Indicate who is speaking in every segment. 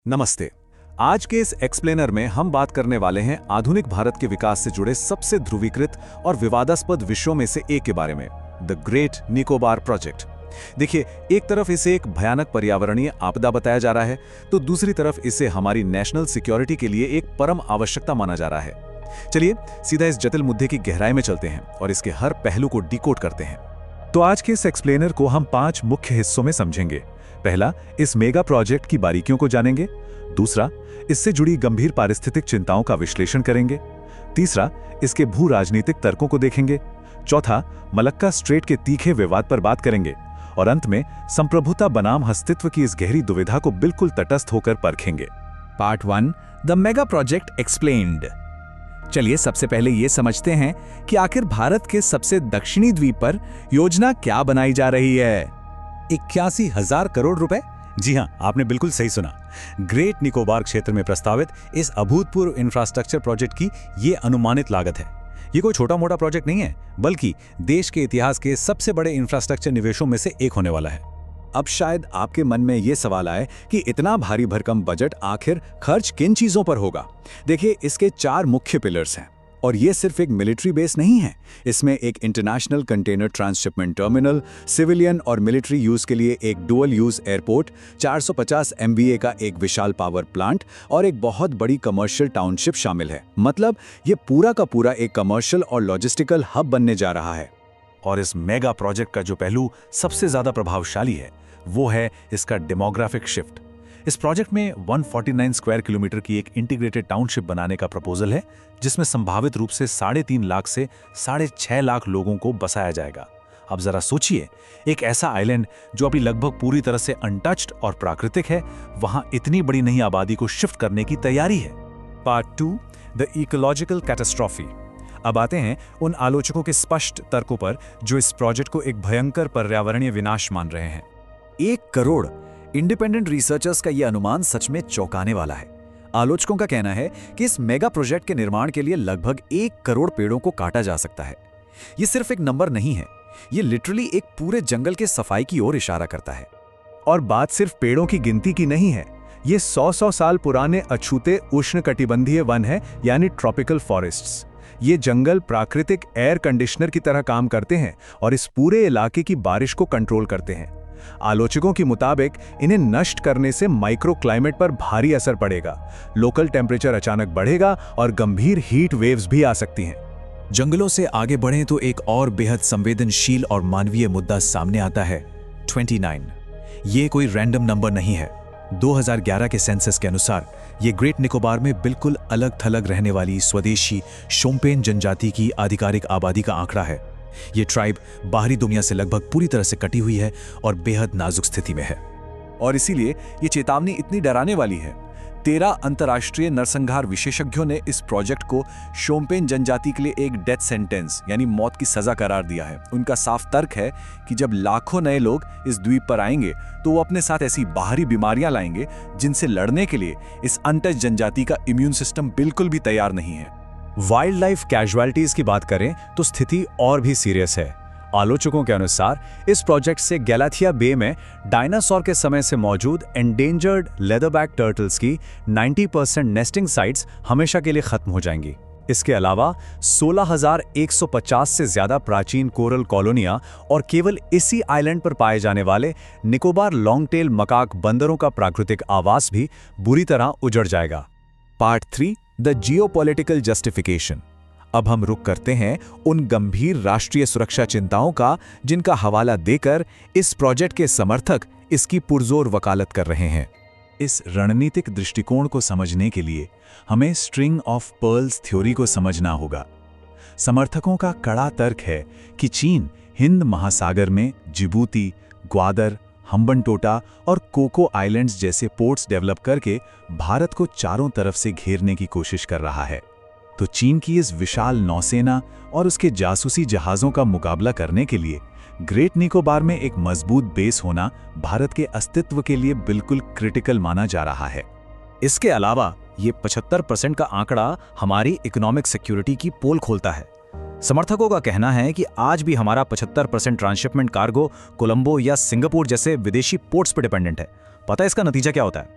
Speaker 1: नमस्ते। आज के इस एक्सप्लेनर में हम बात करने वाले हैं आधुनिक भारत के विकास से जुड़े सबसे ध्रुवीकृत और विवादास्पद विषयों में से एक के बारे में, द ग्रेट निकोबार प्रोजेक्ट। देखिए, एक तरफ इसे एक भयानक पर्यावरणीय आपदा बताया जा रहा है, तो दूसरी तरफ इसे हमारी नेशनल सिक्योरिटी के लिए एक परम आवश्यकता माना जा रहा है। चलिए सीधा इस जटिल मुद्दे की गहराई में चलते हैं और इसके हर पहलू को डिकोड करते हैं। तो आज के इस एक्सप्लेनर को हम 5 मुख्य हिस्सों में समझेंगे। पहला, इस मेगा प्रोजेक्ट की बारीकियों को जानेंगे। दूसरा, इससे जुड़ी गंभीर पारिस्थितिक चिंताओं का विश्लेषण करेंगे। तीसरा, इसके भू राजनीतिक तर्कों को देखेंगे। चौथा, मलक्का स्ट्रेट के तीखे विवाद पर बात करेंगे। और अंत में संप्रभुता बनाम अस्तित्व की इस गहरी दुविधा को बिल्कुल तटस्थ होकर परखेंगे।
Speaker 2: Part 1, the mega project explained. चलिए सबसे पहले ये समझते हैं कि आखिर भारत के सबसे दक्षिणी द्वीप पर योजना क्या बनाई जा रही है।
Speaker 3: 81,000 करोड़ रुपए? जी हां, आपने बिल्कुल सही सुना। ग्रेट निकोबार क्षेत्र में प्रस्तावित इस अभूतपूर्व इंफ्रास्ट्रक्चर प्रोजेक्ट की ये अनुमानित लागत है। ये कोई छोटा मोटा प्रोजेक्ट नहीं है, बल्कि देश के इतिहास के सबसे बड़े इंफ्रास्ट्रक्चर निवेशों में से एक होने वाला है।
Speaker 2: अब शायद आपके मन में ये सवाल आए कि इतना भारी भरकम बजट आखिर खर्च किन चीजों पर होगा। देखिए, इसके 4 मुख्य पिलर्स हैं और ये सिर्फ एक मिलिट्री बेस नहीं है। इसमें एक international container transshipment terminal, civilian और मिलिट्री यूज के लिए एक डुअल यूज एयरपोर्ट, 450 MVA का एक विशाल पावर प्लांट और एक बहुत बड़ी कमर्शियल टाउनशिप शामिल है। मतलब ये पूरा का पूरा एक कमर्शियल और लॉजिस्टिकल हब बनने जा रहा है।
Speaker 1: और इस मेगा प्रोजेक्ट का जो पहलू सबसे ज्यादा प्रभावशाली है, वो है इसका डेमोग्राफिक शिफ्ट। इस प्रोजेक्ट में 149 स्क्वायर किलोमीटर की एक इंटीग्रेटेड टाउनशिप बनाने का प्रपोजल है, जिसमें संभावित रूप से 3.5 लाख से 6.5 लाख लोगों को बसाया जाएगा। अब जरा सोचिए, एक ऐसा आइलैंड जो अभी लगभग पूरी तरह से अनटच्ड और प्राकृतिक है, वहां इतनी बड़ी नई आबादी को शिफ्ट करने की तैयारी है।
Speaker 3: Part 2, the ecological catastrophe. अब आते हैं उन आलोचकों के स्पष्ट तर्कों पर जो इस प्रोजेक्ट को एक भयंकर पर्यावरणीय विनाश मान रहे हैं।
Speaker 2: 1 करोड़। इंडिपेंडेंट रिसर्चर्स का यह अनुमान सच में चौंकाने वाला है। आलोचकों का कहना है कि इस मेगा प्रोजेक्ट के निर्माण के लिए लगभग 1 करोड़ पेड़ों को काटा जा सकता है। यह सिर्फ एक नंबर नहीं है, यह लिटरली एक पूरे जंगल के सफाई की ओर इशारा करता है।
Speaker 1: और बात सिर्फ पेड़ों की गिनती की नहीं है, ये 100 साल पुराने अछूते उष्णकटिबंधीय वन है, यानी ट्रॉपिकल फॉरेस्ट्स। ये जंगल प्राकृतिक एयर कंडीशनर की तरह काम करते हैं और इस पूरे इलाके की बारिश को कंट्रोल करते हैं। आलोचकों के मुताबिक इन्हें नष्ट करने से माइक्रो क्लाइमेट पर भारी असर पड़ेगा, लोकल टेम्परेचर अचानक बढ़ेगा और गंभीर हीट वेव्स भी आ सकती हैं।
Speaker 2: जंगलों से आगे बढ़ें तो एक और बेहद संवेदनशील और मानवीय मुद्दा सामने आता है, 29। ये कोई रैंडम नंबर नहीं है। 2011 के सेंसस के अनुसार ये ग्रेट निकोबार में बिल्कुल अलग थलग रहने वाली स्वदेशी शोम्पेन जनजाति की आधिकारिक आबादी का आंकड़ा है। ये ट्राइब बाहरी दुनिया से लगभग पूरी तरह से कटी हुई है और बेहद नाजुक स्थिति में है।
Speaker 1: और इसीलिए ये चेतावनी इतनी डराने वाली है। 13 अंतर्राष्ट्रीय नरसंहार विशेषज्ञों ने इस प्रोजेक्ट को शोम्पेन जनजाति के लिए एक डेथ सेंटेंस यानी मौत की सजा करार दिया है। उनका साफ तर्क है कि जब लाखों नए लोग इस द्वीप पर आएंगे तो वो अपने साथ ऐसी बाहरी बीमारियां लाएंगे जिनसे लड़ने के लिए इस अनटच जनजाति का इम्यून सिस्टम बिल्कुल भी तैयार नहीं है।
Speaker 3: वाइल्ड लाइफ कैजुअलिटीज की बात करें तो स्थिति और भी सीरियस है। आलोचकों के अनुसार इस प्रोजेक्ट से गैलाथिया बे में डायनासोर के समय से मौजूद एंडेंजर्ड लेदरबैक टर्टल्स की 90% नेस्टिंग साइट्स हमेशा के लिए खत्म हो जाएंगी। इसके अलावा 16,150 से ज्यादा प्राचीन कोरल कॉलोनियां और केवल इसी आइलैंड पर पाए जाने वाले निकोबार लॉन्ग टेल मकाक बंदरों का प्राकृतिक आवास भी बुरी तरह उजड़ जाएगा।
Speaker 2: Part 3, the geopolitical justification. अब हम रुक करते हैं उन गंभीर राष्ट्रीय सुरक्षा चिंताओं का जिनका हवाला देकर इस प्रोजेक्ट के समर्थक इसकी पुरजोर वकालत कर रहे हैं।
Speaker 1: इस रणनीतिक दृष्टिकोण को समझने के लिए हमें स्ट्रिंग ऑफ पर्ल्स थ्योरी को समझना होगा। समर्थकों का कड़ा तर्क है कि चीन हिंद महासागर में जिबूती, ग्वादर, हम्बनटोटा और कोको आइलैंड्स जैसे पोर्ट्स डेवलप करके भारत को चारों तरफ से घेरने की कोशिश कर रहा है। तो चीन की इस विशाल नौसेना और उसके जासूसी जहाज़ों का मुकाबला करने के लिए ग्रेट निकोबार में एक मजबूत बेस होना भारत के अस्तित्व के लिए बिल्कुल क्रिटिकल माना जा रहा है।
Speaker 2: इसके अलावा ये 75% का आंकड़ा हमारी इकोनॉमिक सिक्योरिटी की पोल खोलता है। समर्थकों का कहना है कि आज भी हमारा 75% ट्रांसशिपमेंट कार्गो कोलंबो या सिंगापुर जैसे विदेशी पोर्ट्स पर डिपेंडेंट है।
Speaker 3: पता है इसका नतीजा क्या होता है?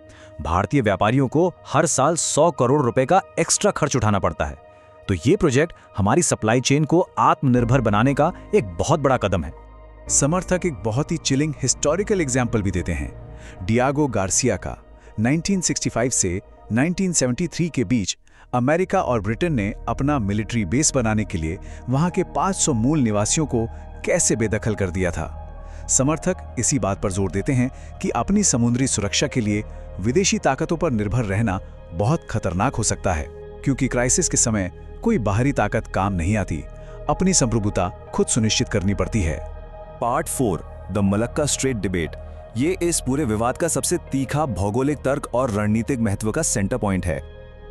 Speaker 3: भारतीय व्यापारियों को हर साल 100 करोड़ रुपए का एक्स्ट्रा खर्च उठाना पड़ता है। तो ये प्रोजेक्ट हमारी सप्लाई चेन को आत्मनिर्भर बनाने का एक बहुत बड़ा कदम है।
Speaker 2: समर्थक एक बहुत ही चिलिंग हिस्टोरिकल एग्जाम्पल भी देते हैं, डियागो गार्सिया का। 1965 से 1973 के बीच अमेरिका और ब्रिटेन ने अपना मिलिट्री बेस बनाने के लिए वहां के 500 मूल निवासियों को कैसे बेदखल कर दिया था। समर्थक इसी बात पर जोर देते हैं कि अपनी समुद्री सुरक्षा के लिए विदेशी ताकतों पर निर्भर रहना बहुत खतरनाक हो सकता है, क्योंकि क्राइसिस के समय कोई बाहरी ताकत काम नहीं आती, अपनी संप्रभुता खुद सुनिश्चित करनी पड़ती है।
Speaker 1: Part 4, the Malacca strait debate. ये इस पूरे विवाद का सबसे तीखा भौगोलिक तर्क और रणनीतिक महत्व का सेंटर पॉइंट है।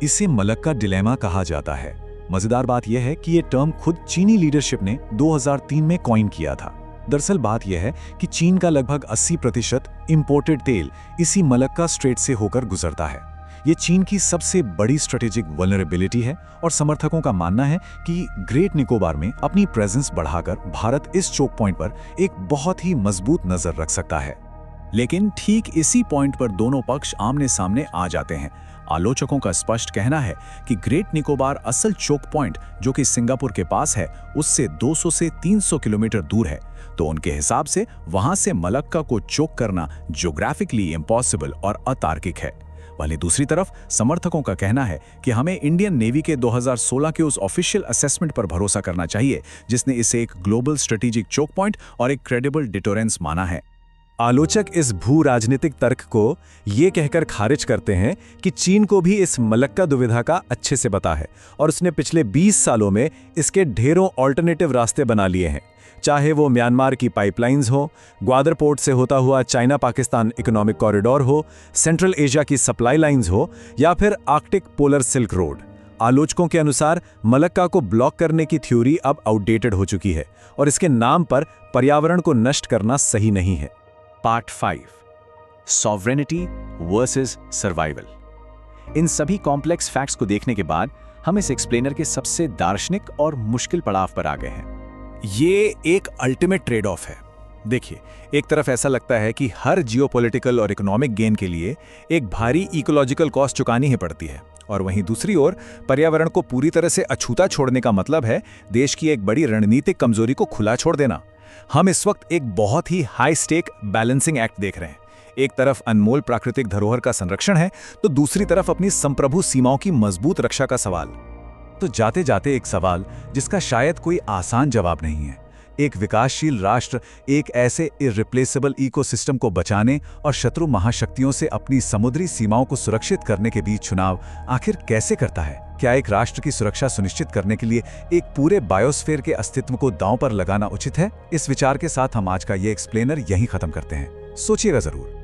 Speaker 2: इसे मलक्का डिलेमा कहा जाता है। मजेदार बात यह है कि ये टर्म खुद चीनी लीडरशिप ने 2003 में कॉइन किया था। दरअसल बात यह है कि चीन का लगभग 80% इंपोर्टेड तेल इसी मलक्का स्ट्रेट से होकर गुजरता है। ये चीन की सबसे बड़ी स्ट्रेटेजिक वल्नरेबिलिटी है और समर्थकों का मानना है कि ग्रेट निकोबार में अपनी प्रेजेंस बढ़ाकर भारत इस चोक पॉइंट पर एक बहुत ही मजबूत नजर रख सकता है। लेकिन ठीक इसी पॉइंट पर दोनों पक्ष आमने सामने आ जाते हैं। आलोचकों का स्पष्ट कहना है कि ग्रेट निकोबार असल चोक पॉइंट, जो कि सिंगापुर के पास है, उससे 200 से 300 किलोमीटर दूर है। तो उनके हिसाब से वहां से मलक्का को चोक करना ज्योग्राफिकली इम्पॉसिबल और अतार्किक है। वहीं दूसरी तरफ समर्थकों का कहना है कि हमें इंडियन नेवी के 2016 के उस ऑफिशियल असेसमेंट पर भरोसा करना चाहिए, जिसने इसे एक ग्लोबल स्ट्रेटेजिक चोक पॉइंट और एक क्रेडिबल डिटोरेंस माना है।
Speaker 3: आलोचक इस भू राजनीतिक तर्क को ये कहकर खारिज करते हैं कि चीन को भी इस मलक्का दुविधा का अच्छे से पता है और उसने पिछले 20 सालों में इसके ढेरों ऑल्टरनेटिव रास्ते बना लिए हैं, चाहे वो म्यांमार की पाइपलाइंस हो, ग्वादर पोर्ट से होता हुआ चाइना पाकिस्तान इकोनॉमिक कॉरिडोर हो, सेंट्रल एशिया की सप्लाई लाइंस हो या फिर आर्कटिक पोलर सिल्क रोड। आलोचकों के अनुसार मलक्का को ब्लॉक करने की थ्योरी अब आउटडेटेड हो चुकी है और इसके नाम पर पर्यावरण को नष्ट करना सही नहीं है।
Speaker 1: Part 5, sovereignty versus survival. इन सभी कॉम्प्लेक्स फैक्ट्स को देखने के बाद हम इस एक्सप्लेनर के सबसे दार्शनिक और मुश्किल पड़ाव पर आ गए हैं।
Speaker 2: ये एक अल्टीमेट ट्रेड ऑफ है। देखिए, एक तरफ ऐसा लगता है कि हर जियोपॉलिटिकल और इकोनॉमिक गेन के लिए एक भारी इकोलॉजिकल कॉस्ट चुकानी ही पड़ती है, और वहीं दूसरी ओर पर्यावरण को पूरी तरह से अछूता छोड़ने का मतलब है देश की एक बड़ी रणनीतिक कमजोरी को खुला छोड़ देना। हम इस वक्त एक बहुत ही हाई स्टेक बैलेंसिंग एक्ट देख रहे हैं। एक तरफ अनमोल प्राकृतिक धरोहर का संरक्षण है, तो दूसरी तरफ अपनी संप्रभु सीमाओं की मजबूत रक्षा का सवाल। तो जाते जाते एक सवाल जिसका शायद कोई आसान जवाब नहीं है। एक विकासशील राष्ट्र एक ऐसे इररिप्लेसेबल इकोसिस्टम को बचाने और शत्रु महाशक्तियों से अपनी समुद्री सीमाओं को सुरक्षित करने के बीच चुनाव आखिर कैसे करता है? क्या एक राष्ट्र की सुरक्षा सुनिश्चित करने के लिए एक पूरे बायोस्फीयर के अस्तित्व को दांव पर लगाना उचित है? इस विचार के साथ हम आज का ये एक्सप्लेनर यहीं खत्म करते हैं। सोचिएगा जरूर।